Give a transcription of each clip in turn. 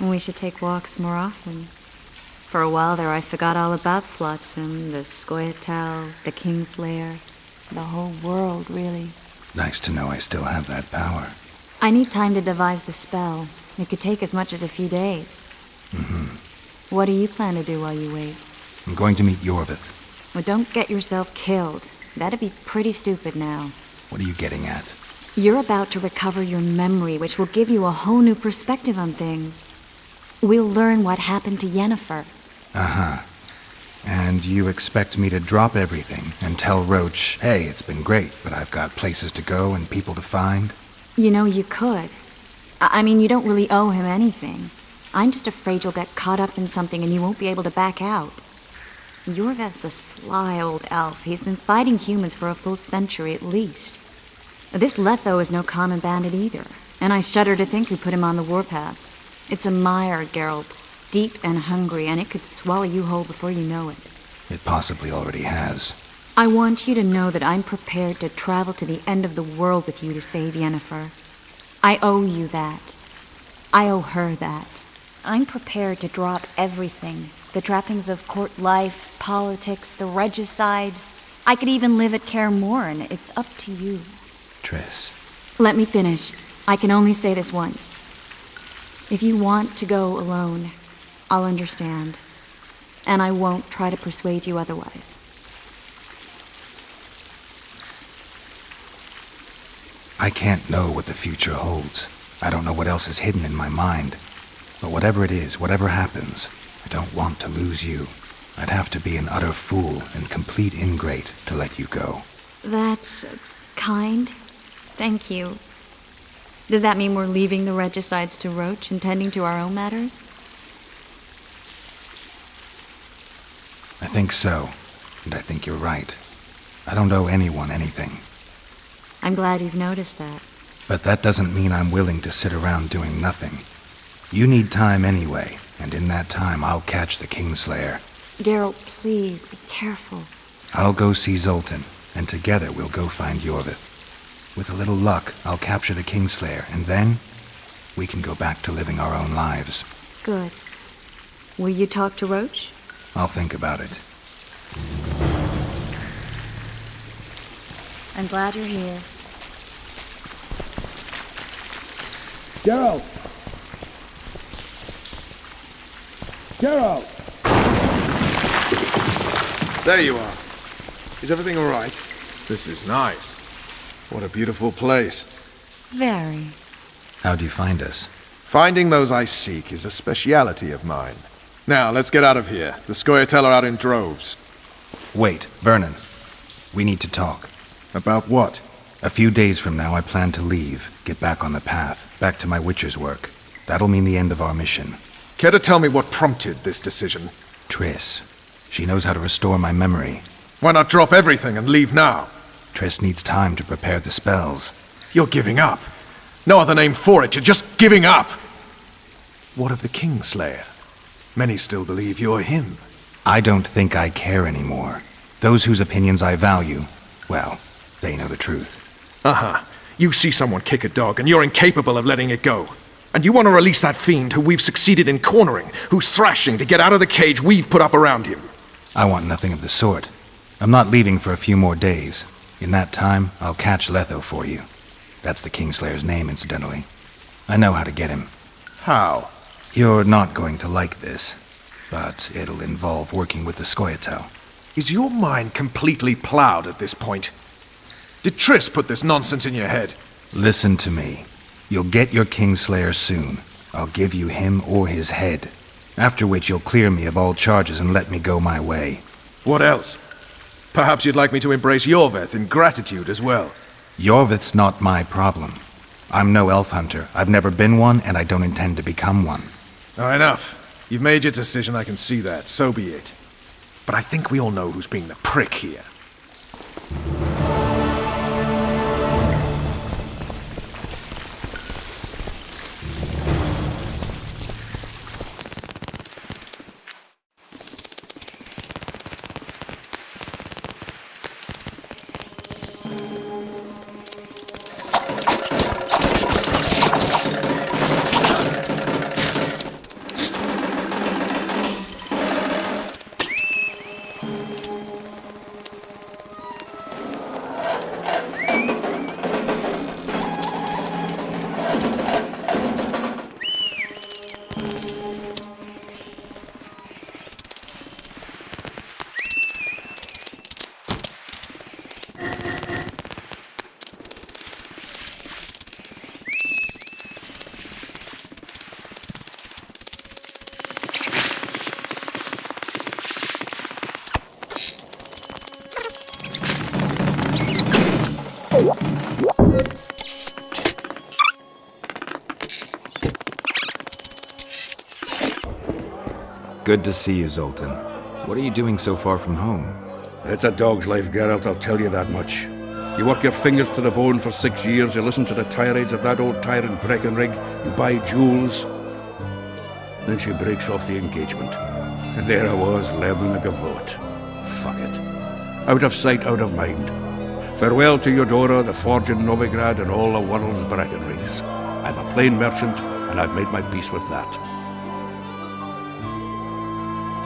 We should take walks more often. For a while there, I forgot all about Flotsam, the Scoia'tael, the Kingslayer, the whole world, really. Nice to know I still have that power. I need time to devise the spell. It could take as much as a few days. What do you plan to do while you wait? I'm going to meet Yorvith. Well, don't get yourself killed. That'd be pretty stupid now. What are you getting at? You're about to recover your memory, which will give you a whole new perspective on things. We'll learn what happened to Yennefer. Uh-huh. And you expect me to drop everything and tell Roach, hey, it's been great, but I've got places to go and people to find? You know, you could. I mean, you don't really owe him anything. I'm just afraid you'll get caught up in something and you won't be able to back out. Yorvith's a sly old elf. He's been fighting humans for a full century at least. This Letho is no common bandit either, and I shudder to think who put him on the warpath. It's a mire, Geralt. Deep and hungry, and it could swallow you whole before you know it. It possibly already has. I want you to know that I'm prepared to travel to the end of the world with you to save Yennefer. I owe you that. I owe her that. I'm prepared to drop everything. The trappings of court life, politics, the regicides. I could even live at Kaer Morhen. It's up to you. Triss. Let me finish. I can only say this once. If you want to go alone, I'll understand. And I won't try to persuade you otherwise. I can't know what the future holds. I don't know what else is hidden in my mind. But whatever it is, whatever happens, I don't want to lose you. I'd have to be an utter fool and complete ingrate to let you go. That's kind. Thank you. Does that mean we're leaving the regicides to Roach and tending to our own matters? I think so, and I think you're right. I don't owe anyone anything. I'm glad you've noticed that. But that doesn't mean I'm willing to sit around doing nothing. You need time anyway, and in that time I'll catch the Kingslayer. Geralt, please, be careful. I'll go see Zoltan, and together we'll go find Yorvith. With a little luck, I'll capture the Kingslayer, and then we can go back to living our own lives. Good. Will you talk to Roach? I'll think about it. I'm glad you're here. Geralt! Geralt! There you are. Is everything all right? This is nice. What a beautiful place. Very. How'd you find us? Finding those I seek is a speciality of mine. Now, let's get out of here. The Scoia'tael are out in droves. Wait, Vernon. We need to talk. About what? A few days from now, I plan to leave, get back on the path, back to my witcher's work. That'll mean the end of our mission. Care to tell me what prompted this decision? Triss. She knows how to restore my memory. Why not drop everything and leave now? Triss needs time to prepare the spells. You're giving up. No other name for it. You're just giving up. What of the Kingslayer? Many still believe you're him. I don't think I care anymore. Those whose opinions I value, well, they know the truth. Uh-huh. You see someone kick a dog and you're incapable of letting it go. And you want to release that fiend who we've succeeded in cornering, who's thrashing to get out of the cage we've put up around him. I want nothing of the sort. I'm not leaving for a few more days. In that time, I'll catch Letho for you. That's the Kingslayer's name, incidentally. I know how to get him. How? You're not going to like this, but it'll involve working with the Scoia'tael. Is your mind completely plowed at this point? Did Triss put this nonsense in your head? Listen to me. You'll get your Kingslayer soon. I'll give you him or his head. After which you'll clear me of all charges and let me go my way. What else? Perhaps you'd like me to embrace Yorvith in gratitude as well. Yorvith's not my problem. I'm no elf hunter. I've never been one, and I don't intend to become one. Oh, enough. You've made your decision, I can see that. So be it. But I think we all know who's being the prick here. Good to see you, Zoltan. What are you doing so far from home? It's a dog's life, Geralt, I'll tell you that much. You work your fingers to the bone for 6 years, you listen to the tirades of that old tyrant Breckenrig, you buy jewels. Then she breaks off the engagement. And there I was, learning a gavotte. Fuck it. Out of sight, out of mind. Farewell to Eudora, the forge in Novigrad, and all the world's Breckenrigs. I'm a plain merchant, and I've made my peace with that.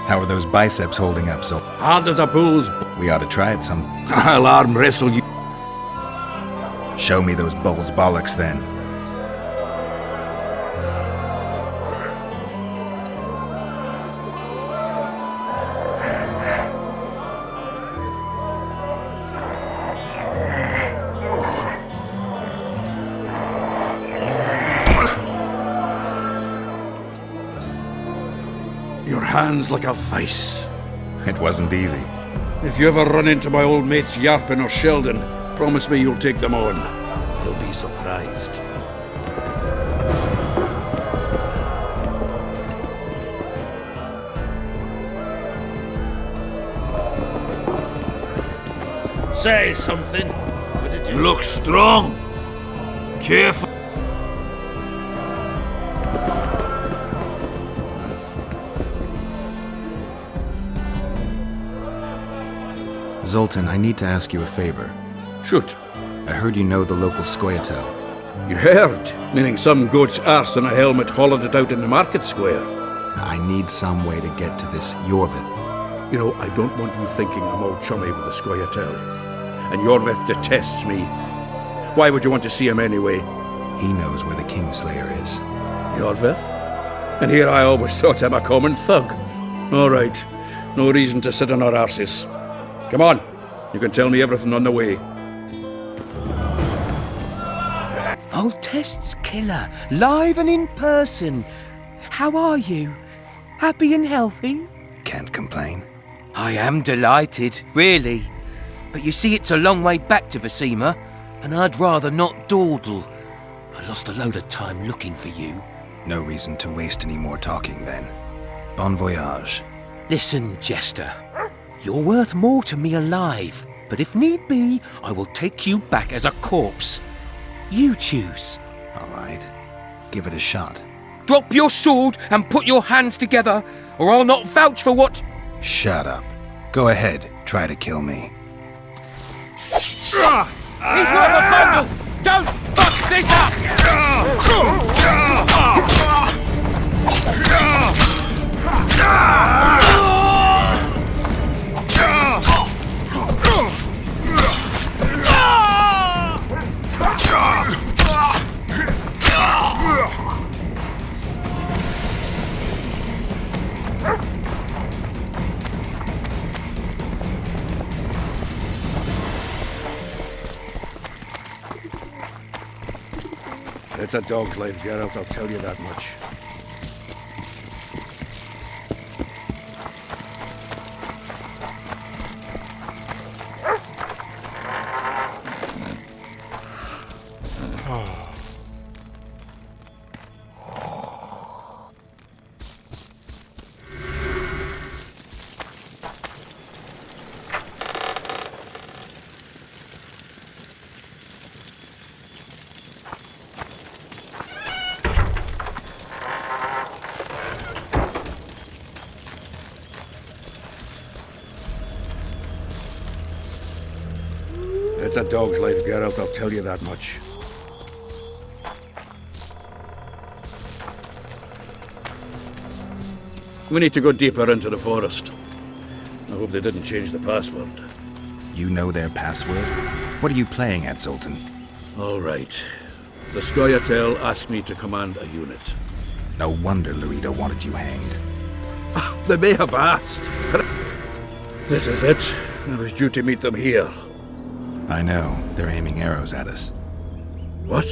How are those biceps holding up, Zoltan? Hard as a bull's. We ought to try it some. I'll arm wrestle you. Show me those bull's bollocks, then. Your hand's like a vice. It wasn't easy. If you ever run into my old mates Yarpin or Sheldon, promise me you'll take them on. They'll be surprised. Say something. What did You look strong. Careful. Zoltan, I need to ask you a favor. Shoot. I heard you know the local Scoia'tael. You heard? Meaning some goat's arse in a helmet hollowed it out in the market square. I need some way to get to this Yorvith. You know, I don't want you thinking I'm all chummy with the Scoia'tael. And Yorvith detests me. Why would you want to see him anyway? He knows where the Kingslayer is. Yorvith? And here I always thought him a common thug. All right. No reason to sit on our arses. Come on. You can tell me everything on the way. Foltest's killer, live and in person. How are you? Happy and healthy? Can't complain. I am delighted, really. But you see, it's a long way back to Vecima, and I'd rather not dawdle. I lost a load of time looking for you. No reason to waste any more talking, then. Bon voyage. Listen, Jester. You're worth more to me alive, but if need be, I will take you back as a corpse. You choose. All right. Give it a shot. Drop your sword and put your hands together, or I'll not vouch for what... Shut up. Go ahead. Try to kill me. He's worth a bundle! Don't fuck this up! It's a dog's life, Geralt, I'll tell you that much. It's a dog's life, Geralt, I'll tell you that much. We need to go deeper into the forest. I hope they didn't change the password. You know their password? What are you playing at, Zoltan? All right. The Scoia'tael asked me to command a unit. No wonder Larita wanted you hanged. They may have asked, but this is it. I was due to meet them here. I know. They're aiming arrows at us. What?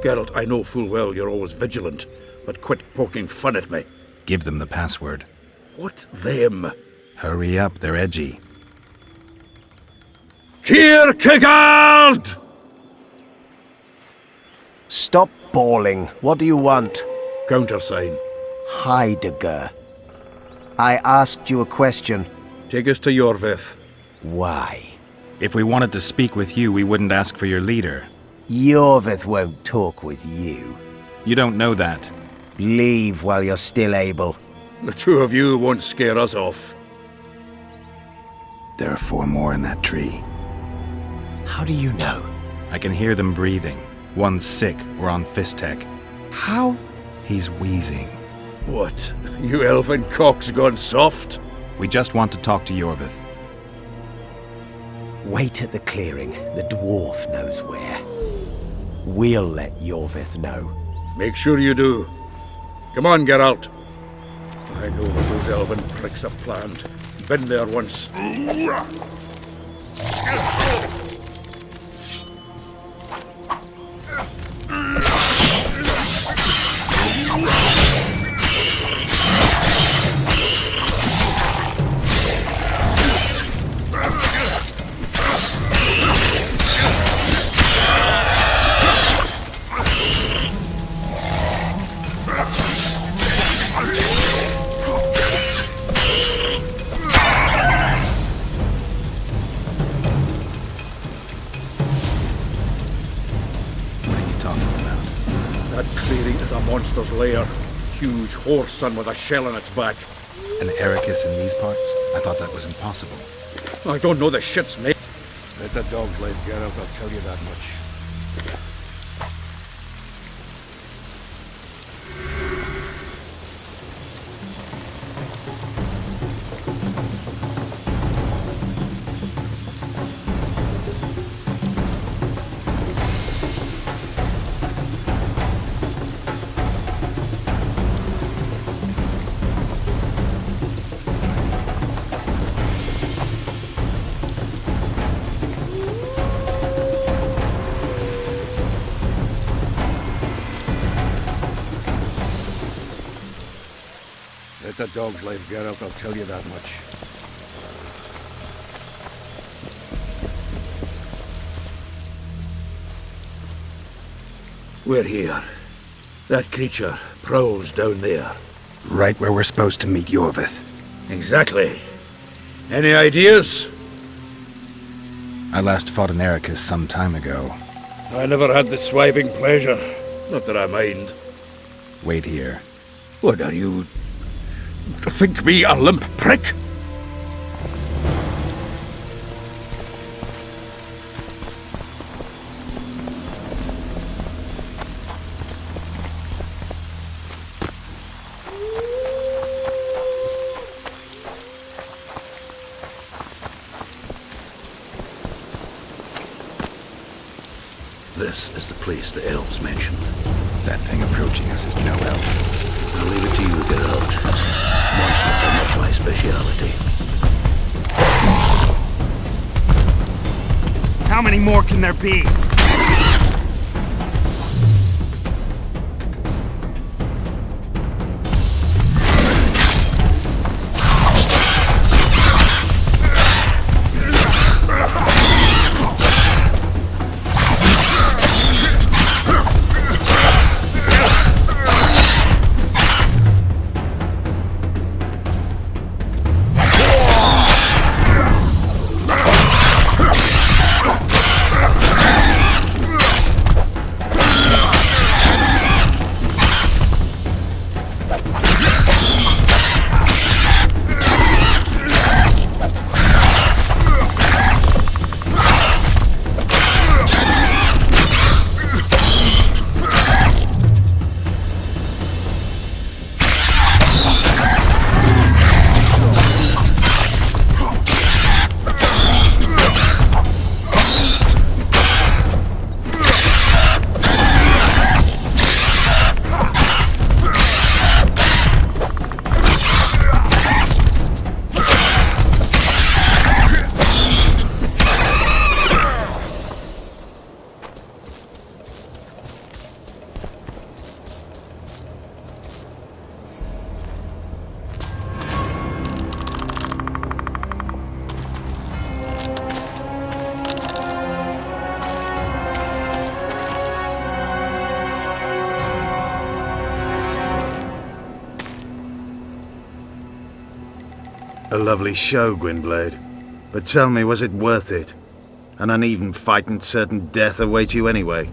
Geralt, I know full well you're always vigilant, but quit poking fun at me. Give them the password. What them? Hurry up, they're edgy. Kierkegaard! Stop bawling. What do you want? Countersign. Heidegger. I asked you a question. Take us to Yorvith. Why? If we wanted to speak with you, we wouldn't ask for your leader. Yorvith won't talk with you. You don't know that. Leave while you're still able. The two of you won't scare us off. There are 4 more in that tree. How do you know? I can hear them breathing. One's sick or on Fistek. How? He's wheezing. What? You elfin cock's gone soft? We just want to talk to Yorvith. Wait at the clearing. The dwarf knows where. We'll let Yorvith know. Make sure you do. Come on, Geralt. I know what those elven pricks have planned. Been there once. That clearing is a monster's lair. Huge horse son with a shell in its back. An Ericus in these parts? I thought that was impossible. I don't know the shit's name. It's a dog's life, Geralt, I'll tell you that much. It's a dog's life, Geralt, I'll tell you that much. We're here. That creature prowls down there. Right where we're supposed to meet Yorvith. Exactly. Any ideas? I last fought an Ericus some time ago. I never had the swiving pleasure. Not that I mind. Wait here. What are you... think me a limp prick? This is the place the elves mentioned. That thing approaching us is no elf. I'll leave it to you, Geralt. Monsters are not my speciality. How many more can there be? A lovely show, Gwynblade. But tell me, was it worth it? An uneven fight and certain death await you anyway.